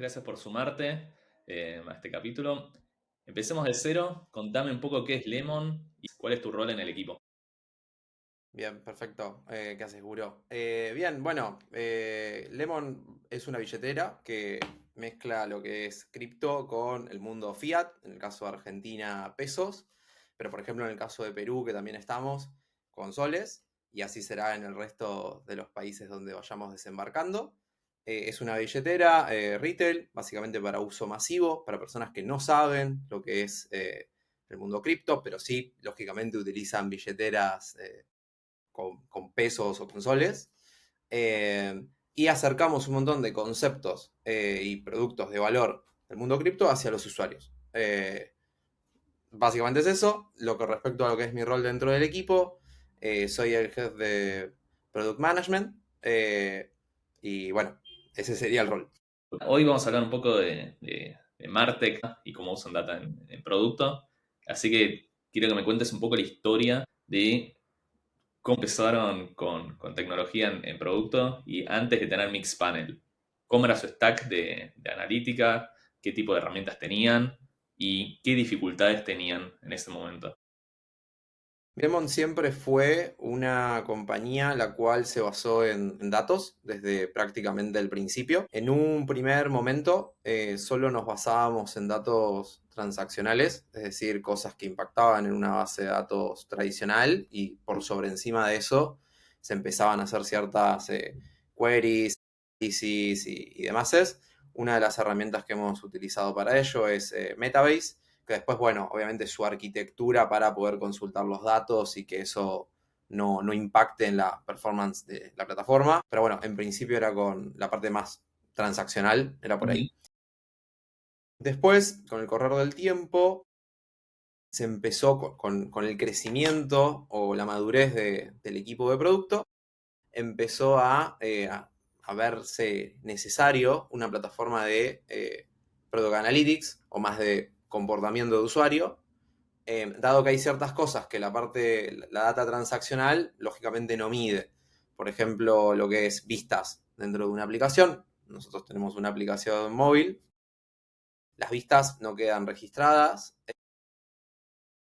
gracias por sumarte a este capítulo. Empecemos de cero, contame un poco qué es Lemon y cuál es tu rol en el equipo. Bien, perfecto. ¿Qué haces, Guro? Bien, bueno, Lemon es una billetera que mezcla lo que es cripto con el mundo fiat, en el caso de Argentina, pesos, pero por ejemplo en el caso de Perú, que también estamos, con soles, y así será en el resto de los países donde vayamos desembarcando. Es una billetera retail, básicamente para uso masivo, para personas que no saben lo que es el mundo cripto, pero sí, lógicamente utilizan billeteras con pesos o con soles, y acercamos un montón de conceptos y productos de valor del mundo cripto hacia los usuarios. Básicamente es eso. Lo que respecto a lo que es mi rol dentro del equipo, soy el jefe de Product Management, y bueno, ese sería el rol. Hoy vamos a hablar un poco de Martech y cómo usan data en producto, así que quiero que me cuentes un poco la historia de cómo empezaron con tecnología en producto y antes de tener Mixpanel. ¿Cómo era su stack de analítica? ¿Qué tipo de herramientas tenían? ¿Y qué dificultades tenían en ese momento? Memon siempre fue una compañía la cual se basó en datos desde prácticamente el principio. En un primer momento solo nos basábamos en datos transaccionales, es decir, cosas que impactaban en una base de datos tradicional y por sobre encima de eso se empezaban a hacer ciertas queries, análisis y demás. Una de las herramientas que hemos utilizado para ello es Metabase, que después, bueno, obviamente su arquitectura para poder consultar los datos y que eso no impacte en la performance de la plataforma. Pero bueno, en principio era con la parte más transaccional, era por Ujú. ahí. Después, con el correr del tiempo, se empezó con el crecimiento o la madurez del equipo de producto, empezó a verse necesario una plataforma de Product Analytics o más de comportamiento de usuario, dado que hay ciertas cosas que la data transaccional, lógicamente no mide. Por ejemplo, lo que es vistas dentro de una aplicación. Nosotros tenemos una aplicación móvil, las vistas no quedan registradas,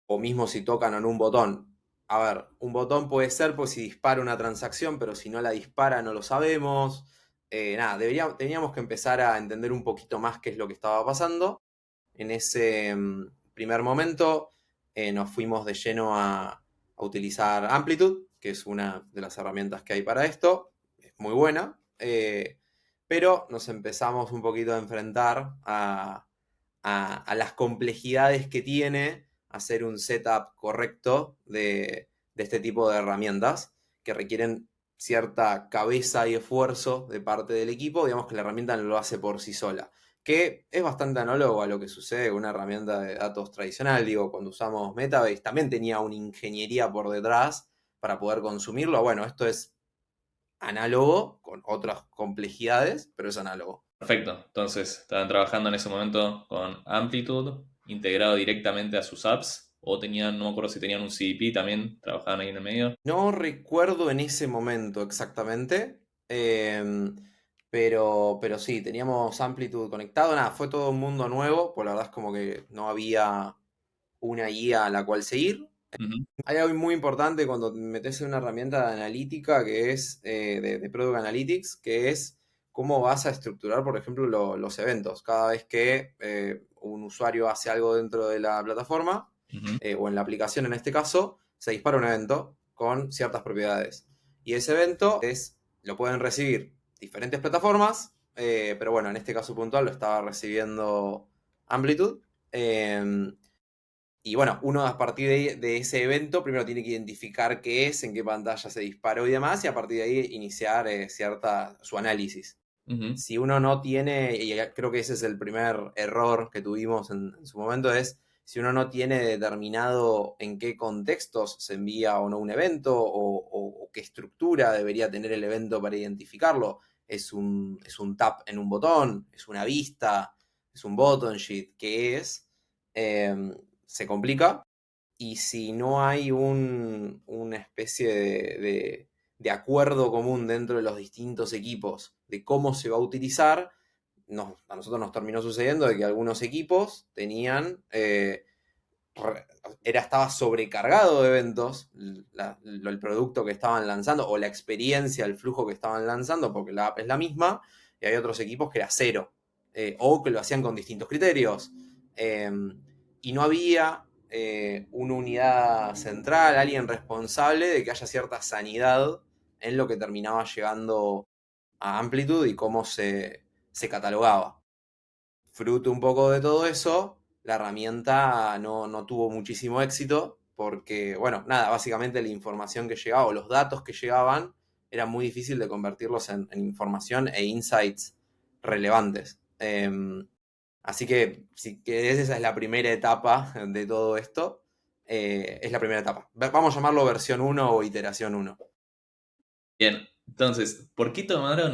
o mismo si tocan en un botón. A ver, un botón puede ser pues si dispara una transacción, pero si no la dispara no lo sabemos. Nada, teníamos que empezar a entender un poquito más qué es lo que estaba pasando. En ese primer momento nos fuimos de lleno a utilizar Amplitude, que es una de las herramientas que hay para esto. Es muy buena, pero nos empezamos un poquito a enfrentar a las complejidades que tiene hacer un setup correcto de este tipo de herramientas que requieren cierta cabeza y esfuerzo de parte del equipo. Digamos que la herramienta no lo hace por sí sola, que es bastante análogo a lo que sucede con una herramienta de datos tradicional. Digo, cuando usamos Metabase también tenía una ingeniería por detrás para poder consumirlo. Bueno, esto es análogo con otras complejidades, pero es análogo. Perfecto. Entonces, estaban trabajando en ese momento con Amplitude, integrado directamente a sus apps, o tenían, no me acuerdo si tenían un CDP también, trabajaban ahí en el medio. No recuerdo en ese momento exactamente, pero sí, teníamos Amplitude conectado. Nada, fue todo un mundo nuevo, pues la verdad es como que no había una guía a la cual seguir. Ujú. Hay algo muy importante cuando te metes en una herramienta de analítica que es de Product Analytics, que es cómo vas a estructurar, por ejemplo, los eventos. Cada vez que un usuario hace algo dentro de la plataforma, Ujú. o en la aplicación en este caso, se dispara un evento con ciertas propiedades. Y ese evento lo pueden recibir diferentes plataformas, pero bueno, en este caso puntual lo estaba recibiendo Amplitude. Y bueno, uno a partir de ese evento primero tiene que identificar qué es, en qué pantalla se disparó y demás, y a partir de ahí iniciar su análisis. Ujú. Si uno no tiene, y creo que ese es el primer error que tuvimos en su momento, es si uno no tiene determinado en qué contextos se envía o no un evento, o qué estructura debería tener el evento para identificarlo. Es un tap en un botón, es una vista, es un button sheet, ¿qué es? Se complica. Y si no hay una especie de acuerdo común dentro de los distintos equipos de cómo se va a utilizar, a nosotros nos terminó sucediendo de que algunos equipos tenían, estaba sobrecargado de eventos el producto que estaban lanzando o la experiencia, el flujo que estaban lanzando, porque la app es la misma, y hay otros equipos que era cero, o que lo hacían con distintos criterios. Eh, y no había una unidad central, alguien responsable de que haya cierta sanidad en lo que terminaba llegando a Amplitude y cómo se catalogaba. Fruto un poco de todo eso, la herramienta no tuvo muchísimo éxito porque, bueno, nada, básicamente la información que llegaba o los datos que llegaban era muy difícil de convertirlos en información e insights relevantes. Así que si querés, esa es la primera etapa de todo esto. Es la primera etapa. Vamos a llamarlo versión uno o iteración uno. Bien, entonces, ¿por qué tomaron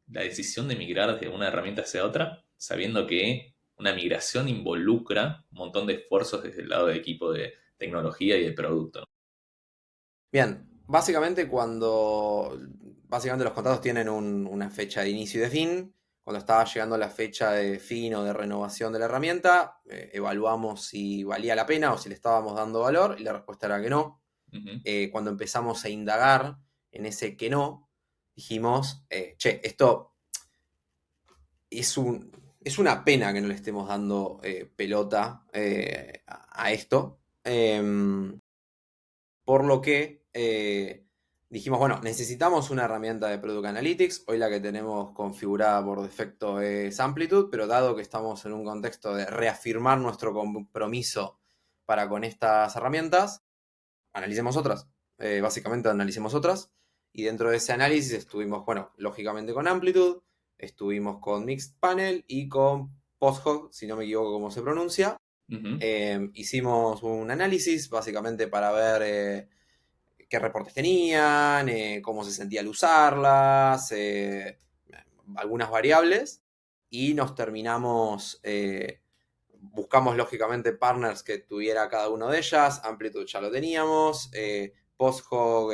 la decisión de migrar de una herramienta hacia otra, sabiendo que una migración involucra un montón de esfuerzos desde el lado del equipo de tecnología y de producto? Bien, básicamente los contratos tienen una fecha de inicio y de fin. Cuando estaba llegando la fecha de fin o de renovación de la herramienta, evaluamos si valía la pena o si le estábamos dando valor y la respuesta era que no. Ujú. Cuando empezamos a indagar en ese que no, dijimos, che, esto es es una pena que no le estemos dando pelota a esto. Por lo que dijimos, bueno, necesitamos una herramienta de Product Analytics. Hoy la que tenemos configurada por defecto es Amplitude, pero dado que estamos en un contexto de reafirmar nuestro compromiso para con estas herramientas, analicemos otras. Básicamente analicemos otras. Y dentro de ese análisis estuvimos, bueno, lógicamente con Amplitude, estuvimos con Mixed Panel y con PostHog, si no me equivoco cómo se pronuncia. Ujú. Hicimos un análisis básicamente para ver qué reportes tenían, cómo se sentía al usarlas, algunas variables, y nos terminamos, buscamos lógicamente partners que tuviera cada una de ellas. Amplitude ya lo teníamos, PostHog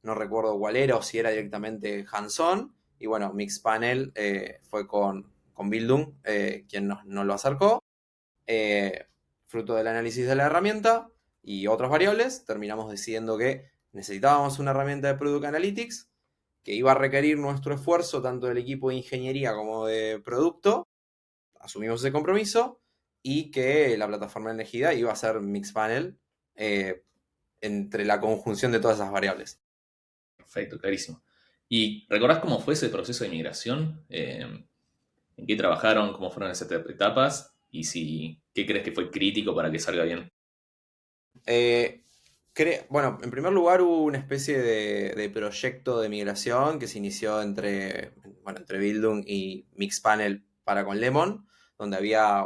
no recuerdo cuál era o si era directamente hands-on, y bueno, Mixpanel fue con Bildung quien nos lo acercó. Eh, Fruto del análisis de la herramienta y otras variables, terminamos decidiendo que necesitábamos una herramienta de Product Analytics que iba a requerir nuestro esfuerzo tanto del equipo de ingeniería como de producto. Asumimos ese compromiso y que la plataforma elegida iba a ser Mixpanel eh, entre la conjunción de todas esas variables. Perfecto, clarísimo. ¿Y recordás cómo fue ese proceso de migración? ¿En qué trabajaron? ¿Cómo fueron esas etapas? Y si, ¿qué crees que fue crítico para que salga bien? Eh, bueno, en primer lugar hubo una especie de proyecto de migración que se inició entre Bildung y Mixpanel para con Lemon, donde había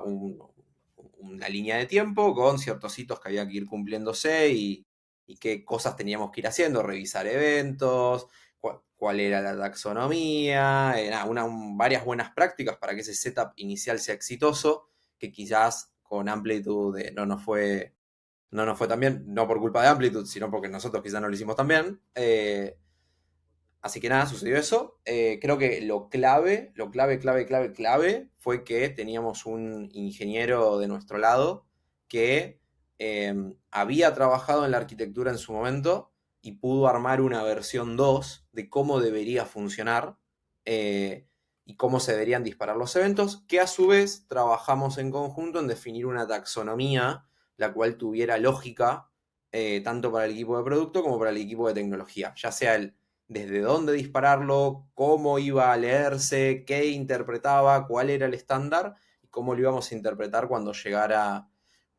una línea de tiempo con ciertos hitos que había que ir cumpliéndose y qué cosas teníamos que ir haciendo, revisar eventos, cuál era la taxonomía, varias buenas prácticas para que ese setup inicial sea exitoso, que quizás con Amplitude no nos fue tan bien, no por culpa de Amplitude, sino porque nosotros quizás no lo hicimos tan bien. Así que nada, sucedió eso. Creo que lo clave fue que teníamos un ingeniero de nuestro lado que había trabajado en la arquitectura en su momento y pudo armar una versión 2 de cómo debería funcionar y cómo se deberían disparar los eventos, que a su vez trabajamos en conjunto en definir una taxonomía la cual tuviera lógica tanto para el equipo de producto como para el equipo de tecnología, ya sea desde dónde dispararlo, cómo iba a leerse, qué interpretaba, cuál era el estándar y cómo lo íbamos a interpretar cuando llegara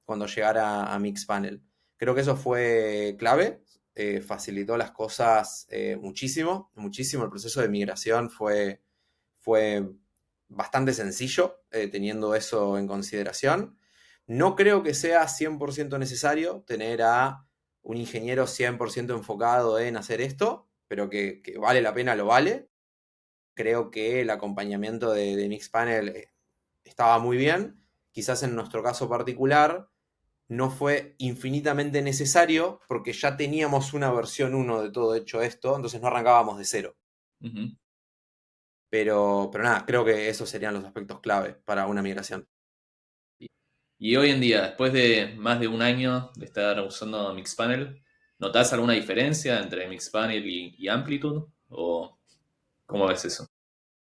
a Mixpanel. Creo que eso fue clave, facilitó las cosas muchísimo, muchísimo. El proceso de migración fue bastante sencillo, teniendo eso en consideración. No creo que sea 100% necesario tener a un ingeniero 100% enfocado en hacer esto, pero que vale la pena, lo vale. Creo que el acompañamiento de Mixpanel estaba muy bien. Quizás en nuestro caso particular no fue infinitamente necesario porque ya teníamos una versión uno de todo hecho esto, entonces no arrancábamos de cero. Ujú. Pero nada, creo que esos serían los aspectos clave para una migración. Y hoy en día, después de más de un año de estar usando Mixpanel, ¿notás alguna diferencia entre Mixpanel y Amplitude? ¿O cómo ves eso?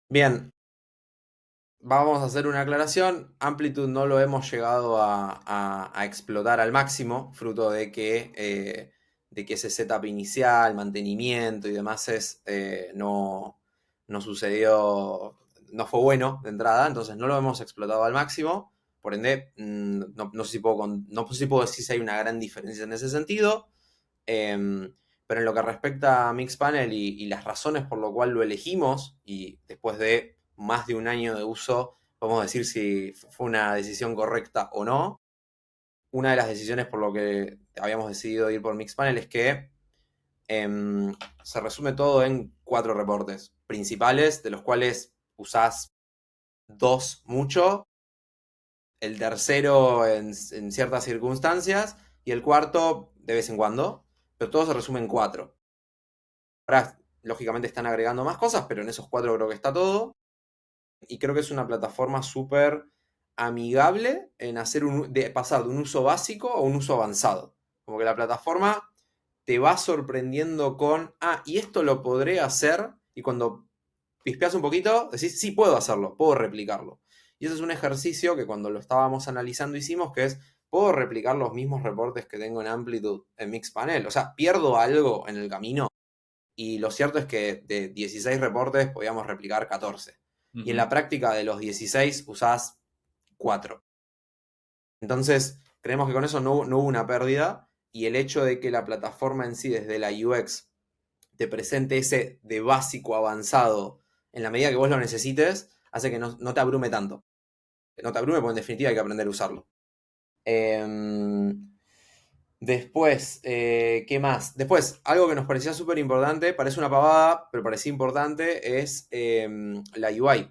Bien, vamos a hacer una aclaración. Amplitude no lo hemos llegado a explotar al máximo, fruto de que ese setup inicial, mantenimiento y demás no sucedió, no fue bueno de entrada, entonces no lo hemos explotado al máximo. Por ende, no sé si no sé si puedo decir si hay una gran diferencia en ese sentido. Pero en lo que respecta a Mixpanel y las razones por lo cual lo elegimos, y después de más de un año de uso, podemos decir si fue una decisión correcta o no. Una de las decisiones por lo que habíamos decidido ir por Mixpanel es que se resume todo en 4 reportes principales, de los cuales usás 2 mucho, el tercero en ciertas circunstancias y el cuarto de vez en cuando, pero todo se resume en 4. Ahora, lógicamente están agregando más cosas, pero en esos 4 creo que está todo. Y creo que es una plataforma súper amigable en de pasar de un uso básico a un uso avanzado. Como que la plataforma te va sorprendiendo con, y esto lo podré hacer. Y cuando pispeas un poquito, decís, sí, puedo hacerlo, puedo replicarlo. Y ese es un ejercicio que cuando lo estábamos analizando hicimos, que es, ¿puedo replicar los mismos reportes que tengo en Amplitude en Mixpanel? O sea, ¿pierdo algo en el camino? Y lo cierto es que de 16 reportes podíamos replicar 14. Y en la Ujú. práctica de los 16 usás 4. Entonces, creemos que con eso no hubo una pérdida. Y el hecho de que la plataforma en sí, desde la UX, te presente ese de básico a avanzado en la medida que vos lo necesites, hace que no te abrume tanto. No te abrume porque en definitiva hay que aprender a usarlo. Eh, Después, ¿qué más? Después, algo que nos parecía súper importante, parece una pavada, pero parecía importante, es la UI.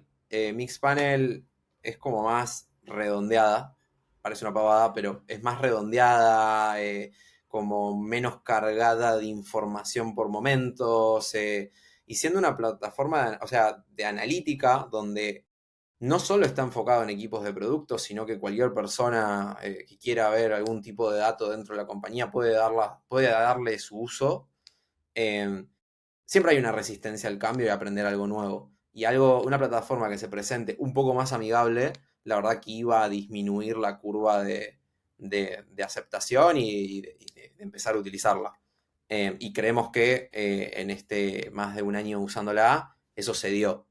Mixpanel es como más redondeada, parece una pavada, pero es más redondeada, como menos cargada de información por momentos, y siendo una plataforma, o sea, de analítica, donde no solo está enfocado en equipos de productos, sino que cualquier persona que quiera ver algún tipo de dato dentro de la compañía puede darle su uso. Eh, Siempre hay una resistencia al cambio y a aprender algo nuevo. Y una plataforma que se presente un poco más amigable, la verdad que iba a disminuir la curva de aceptación y de empezar a utilizarla. Y creemos que en este más de un año usándola, eso se dio.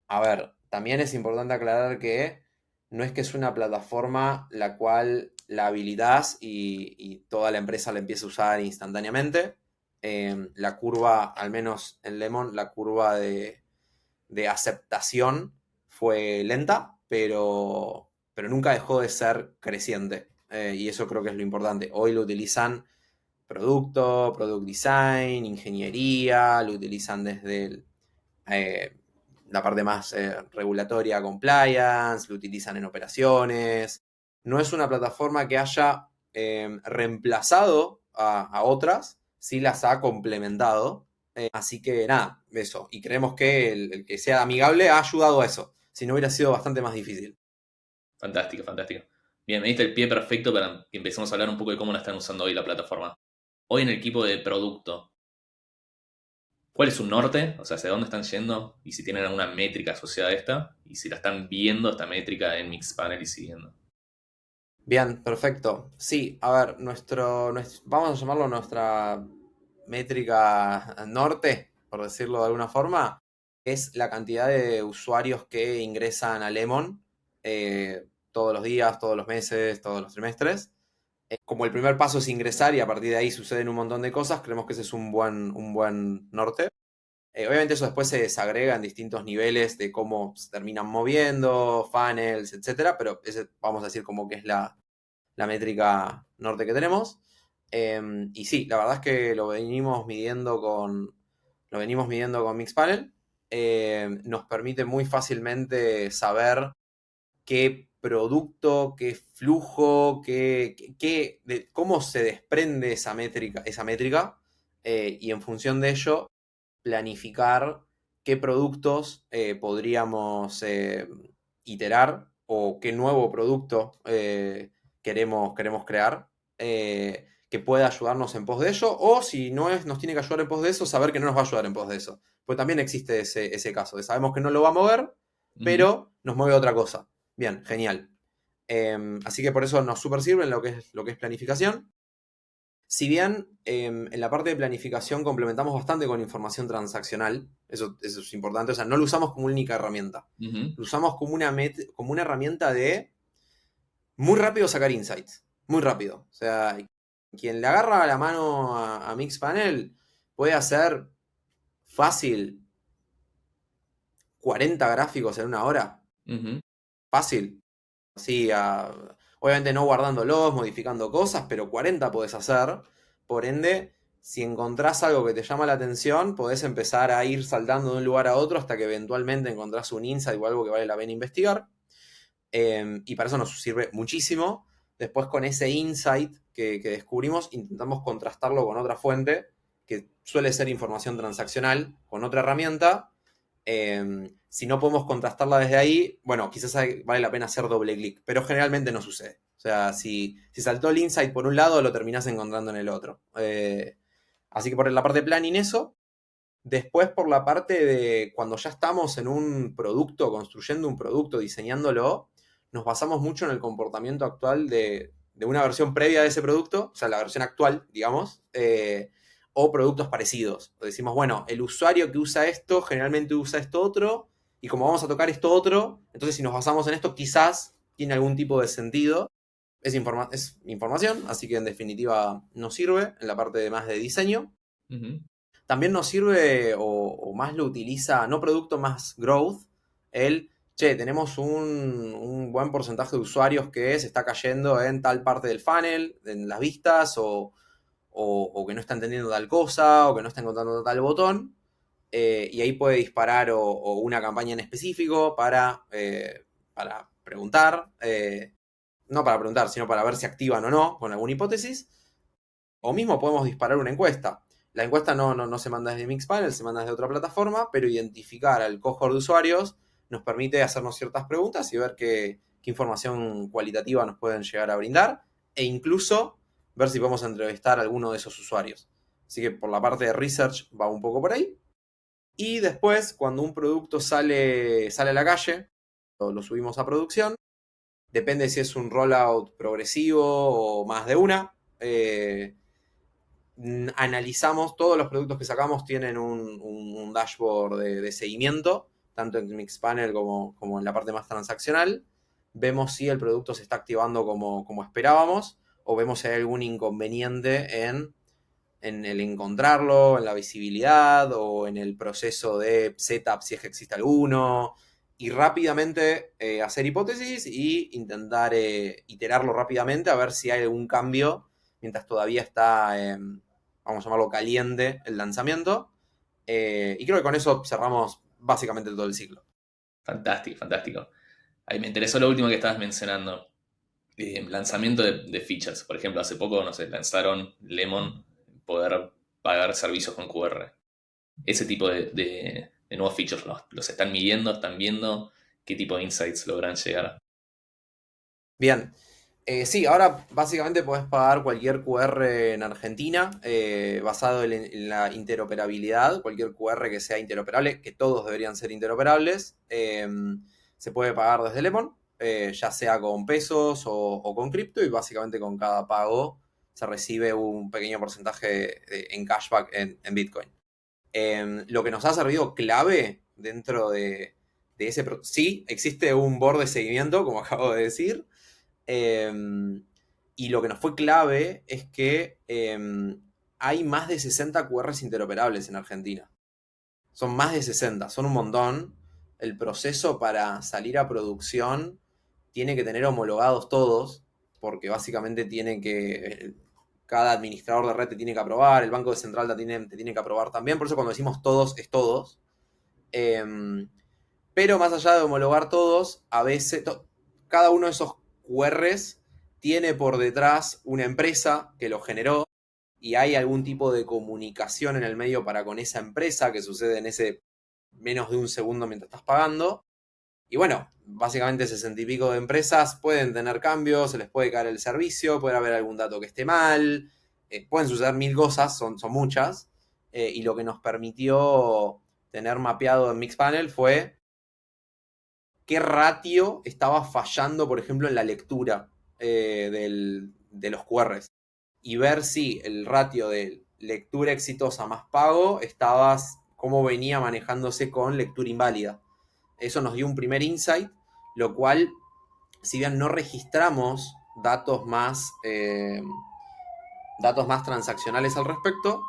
A ver, también es importante aclarar que no es que es una plataforma la cual la habilitas y toda la empresa la empieza a usar instantáneamente. La curva, al menos en Lemon, la curva de aceptación fue lenta, pero nunca dejó de ser creciente. Y eso creo que es lo importante. Hoy lo utilizan producto, product design, ingeniería, lo utilizan desde eh, la parte más regulatoria, compliance, lo utilizan en operaciones. No es una plataforma que haya reemplazado a otras, sí las ha complementado. Así que nada, eso. Y creemos que el que sea amigable ha ayudado a eso. Si no hubiera sido bastante más difícil. Fantástico, fantástico. Bien, me diste el pie perfecto para que empecemos a hablar un poco de cómo la están usando hoy la plataforma. Hoy en el equipo de producto, ¿cuál es su norte? O sea, ¿hacia dónde están yendo? Y si tienen alguna métrica asociada a esta. Y si la están viendo esta métrica en Mixpanel y siguiendo. Bien, perfecto. Sí, a ver, vamos a llamarlo nuestra métrica norte, por decirlo de alguna forma, es la cantidad de usuarios que ingresan a Lemon todos los días, todos los meses, todos los trimestres. Como el primer paso es ingresar y a partir de ahí suceden un montón de cosas, creemos que ese es un buen norte. Obviamente eso después se desagrega en distintos niveles de cómo se terminan moviendo, funnels, etcétera, pero ese vamos a decir como que es la métrica norte que tenemos. Y sí, la verdad es que lo venimos midiendo con Mixpanel. Nos permite muy fácilmente saber qué producto, qué flujo, cómo se desprende esa métrica, y en función de ello planificar qué productos podríamos iterar o qué nuevo producto queremos crear que pueda ayudarnos en pos de ello, o si no nos tiene que ayudar en pos de eso, saber que no nos va a ayudar en pos de eso. Pues también existe ese caso, de sabemos que no lo va a mover, Ujú, pero nos mueve otra cosa. Bien, genial. Así que por eso nos super sirve en lo que es planificación. Si bien en la parte de planificación complementamos bastante con información transaccional, eso es importante, o sea, no lo usamos como única herramienta, ujú, lo usamos como una herramienta de muy rápido sacar insights, muy rápido. O sea, quien le agarra la mano a Mixpanel puede hacer fácil 40 gráficos en una hora, ujú. fácil. Así, obviamente no guardándolos, modificando cosas, pero 40 podés hacer. Por ende, si encontrás algo que te llama la atención, podés empezar a ir saltando de un lugar a otro hasta que eventualmente encontrás un insight o algo que vale la pena investigar. Y para eso nos sirve muchísimo. Después con ese insight que descubrimos, intentamos contrastarlo con otra fuente, que suele ser información transaccional, con otra herramienta. Si no podemos contrastarla desde ahí, bueno, quizás vale la pena hacer doble clic, pero generalmente no sucede. O sea, si saltó el insight por un lado, lo terminás encontrando en el otro. Así que por la parte de planning eso. Después por la parte de cuando ya estamos en un producto, construyendo un producto, diseñándolo, nos basamos mucho en el comportamiento actual de una versión previa de ese producto, o sea, la versión actual, digamos, o productos parecidos. O decimos, bueno, el usuario que usa esto generalmente usa esto otro, y como vamos a tocar esto otro, entonces si nos basamos en esto, quizás tiene algún tipo de sentido. Es información, así que en definitiva nos sirve en la parte de más de diseño. Ujú. También nos sirve o más lo utiliza, no producto más growth, che, tenemos un buen porcentaje de usuarios que se está cayendo en tal parte del funnel, en las vistas, o que no está entendiendo tal cosa, o que no está encontrando tal botón, y ahí puede disparar o una campaña en específico para preguntar, no para preguntar, sino para ver si activan o no, con alguna hipótesis. O mismo podemos disparar una encuesta. La encuesta no se manda desde Mixpanel, se manda desde otra plataforma, pero identificar al cohort de usuarios nos permite hacernos ciertas preguntas y ver qué información cualitativa nos pueden llegar a brindar, e incluso ver si podemos entrevistar a alguno de esos usuarios. Así que por la parte de research va un poco por ahí. Y después, cuando un producto sale a la calle, lo subimos a producción, depende si es un rollout progresivo o más de una. Analizamos todos los productos que sacamos, tienen un dashboard de seguimiento, tanto en Mixpanel como en la parte más transaccional. Vemos si el producto se está activando como esperábamos, o vemos si hay algún inconveniente en el encontrarlo, en la visibilidad o en el proceso de setup, si es que existe alguno. Y rápidamente hacer hipótesis y intentar iterarlo rápidamente a ver si hay algún cambio mientras todavía está, vamos a llamarlo caliente, el lanzamiento. Y creo que con eso cerramos básicamente todo el ciclo. Fantástico, fantástico. Ahí me interesó lo último que estabas mencionando. Lanzamiento de features. Por ejemplo, hace poco, no sé, lanzaron Lemon, poder pagar servicios con QR. Ese tipo de nuevos features los están midiendo, están viendo qué tipo de insights logran llegar. Bien. Sí, ahora básicamente podés pagar cualquier QR en Argentina basado en la interoperabilidad, cualquier QR que sea interoperable, que todos deberían ser interoperables, se puede pagar desde Lemon, ya sea con pesos o con cripto, y básicamente con cada pago se recibe un pequeño porcentaje en cashback en Bitcoin. Lo que nos ha servido clave dentro de ese... Sí, existe un board de seguimiento, como acabo de decir, y lo que nos fue clave es que hay más de 60 QRs interoperables en Argentina. Son más de 60, son un montón. El proceso para salir a producción tiene que tener homologados todos, porque básicamente cada administrador de red te tiene que aprobar, el Banco de Central te tiene que aprobar también, por eso cuando decimos todos es todos. Pero más allá de homologar todos, a veces cada uno de esos QRs tiene por detrás una empresa que lo generó, y hay algún tipo de comunicación en el medio para con esa empresa que sucede en ese menos de un segundo mientras estás pagando. Y bueno, básicamente 60 y pico de empresas pueden tener cambios, se les puede caer el servicio, puede haber algún dato que esté mal, pueden suceder mil cosas, son muchas. Y lo que nos permitió tener mapeado en Mixpanel fue qué ratio estaba fallando, por ejemplo, en la lectura de los QRs. Y ver si el ratio de lectura exitosa más pago estaba, cómo venía manejándose con lectura inválida. Eso nos dio un primer insight, lo cual, si bien no registramos datos más transaccionales al respecto,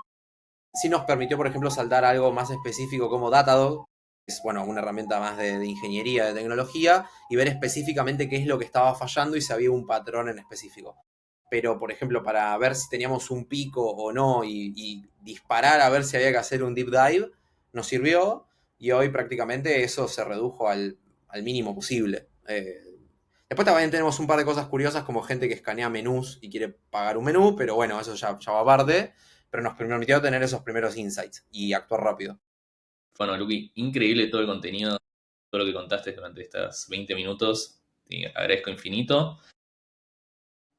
sí nos permitió, por ejemplo, saltar algo más específico como Datadog, que es bueno, una herramienta más de ingeniería, de tecnología, y ver específicamente qué es lo que estaba fallando y si había un patrón en específico. Pero, por ejemplo, para ver si teníamos un pico o no y disparar a ver si había que hacer un deep dive, nos sirvió y hoy prácticamente eso se redujo al mínimo posible. Después también tenemos un par de cosas curiosas como gente que escanea menús y quiere pagar un menú, pero bueno, eso ya va aparte. Pero nos permitió tener esos primeros insights y actuar rápido. Bueno, Luqui, increíble todo el contenido, todo lo que contaste durante estos 20 minutos. Te agradezco infinito.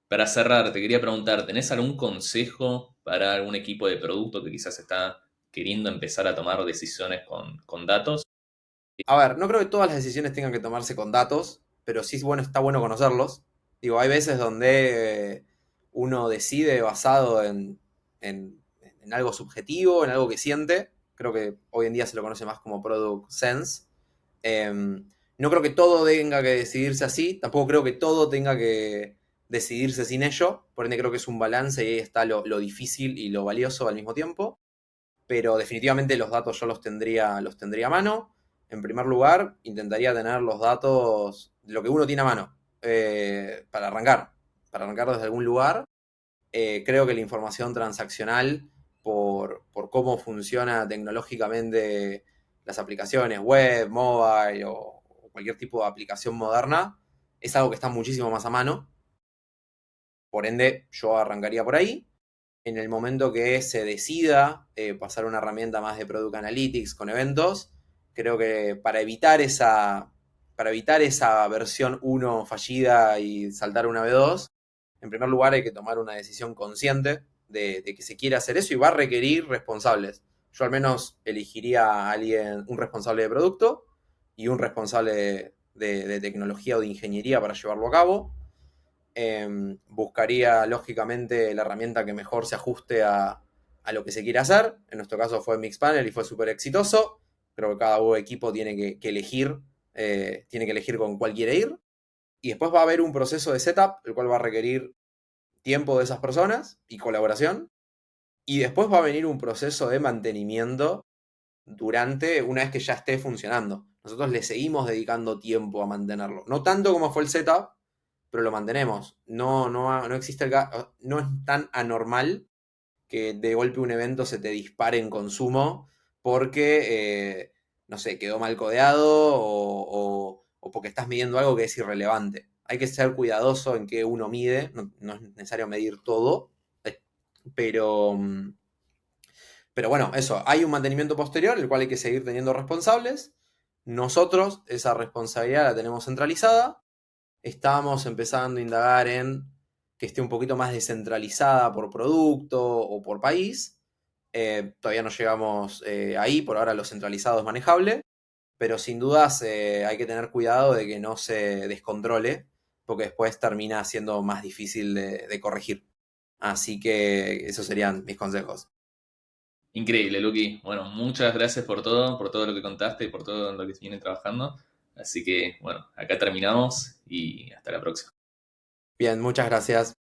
Para cerrar, te quería preguntar, ¿tenés algún consejo para algún equipo de producto que quizás está queriendo empezar a tomar decisiones con datos? A ver, no creo que todas las decisiones tengan que tomarse con datos, pero sí bueno, está bueno conocerlos. Digo, hay veces donde uno decide basado en algo subjetivo, en algo que siente. Creo que hoy en día se lo conoce más como product sense. No creo que todo tenga que decidirse así, tampoco creo que todo tenga que decidirse sin ello, por ende creo que es un balance y ahí está lo difícil y lo valioso al mismo tiempo, pero definitivamente los datos yo los tendría a mano. En primer lugar, intentaría tener los datos de lo que uno tiene a mano para arrancar desde algún lugar. Creo que la información transaccional, por cómo funciona tecnológicamente las aplicaciones web, mobile o cualquier tipo de aplicación moderna, es algo que está muchísimo más a mano. Por ende, yo arrancaría por ahí. En el momento que se decida pasar a una herramienta más de Product Analytics con eventos, creo que para evitar esa versión uno fallida y saltar una V2, en primer lugar hay que tomar una decisión consciente de que se quiere hacer eso y va a requerir responsables. Yo al menos elegiría a alguien, un responsable de producto y un responsable de tecnología o de ingeniería para llevarlo a cabo. Buscaría lógicamente la herramienta que mejor se ajuste a lo que se quiere hacer. En nuestro caso fue Mixpanel y fue súper exitoso. Creo que cada equipo tiene que elegir con cuál quiere ir. Y después va a haber un proceso de setup, el cual va a requerir tiempo de esas personas y colaboración. Y después va a venir un proceso de mantenimiento una vez que ya esté funcionando. Nosotros le seguimos dedicando tiempo a mantenerlo. No tanto como fue el setup, pero lo mantenemos. No existe no es tan anormal que de golpe un evento se te dispare en consumo porque, no sé, quedó mal codeado o porque estás midiendo algo que es irrelevante. Hay que ser cuidadoso en qué uno mide, no es necesario medir todo, pero, pero bueno, eso, hay un mantenimiento posterior, el cual hay que seguir teniendo responsables. Nosotros esa responsabilidad la tenemos centralizada. Estábamos empezando a indagar en que esté un poquito más descentralizada por producto o por país. Todavía no llegamos ahí, por ahora lo centralizado es manejable, pero sin dudas hay que tener cuidado de que no se descontrole, porque después termina siendo más difícil de corregir. Así que esos serían mis consejos. Increíble, Luqui. Bueno, muchas gracias por todo lo que contaste y por todo lo que viene trabajando. Así que, bueno, acá terminamos y hasta la próxima. Bien, muchas gracias.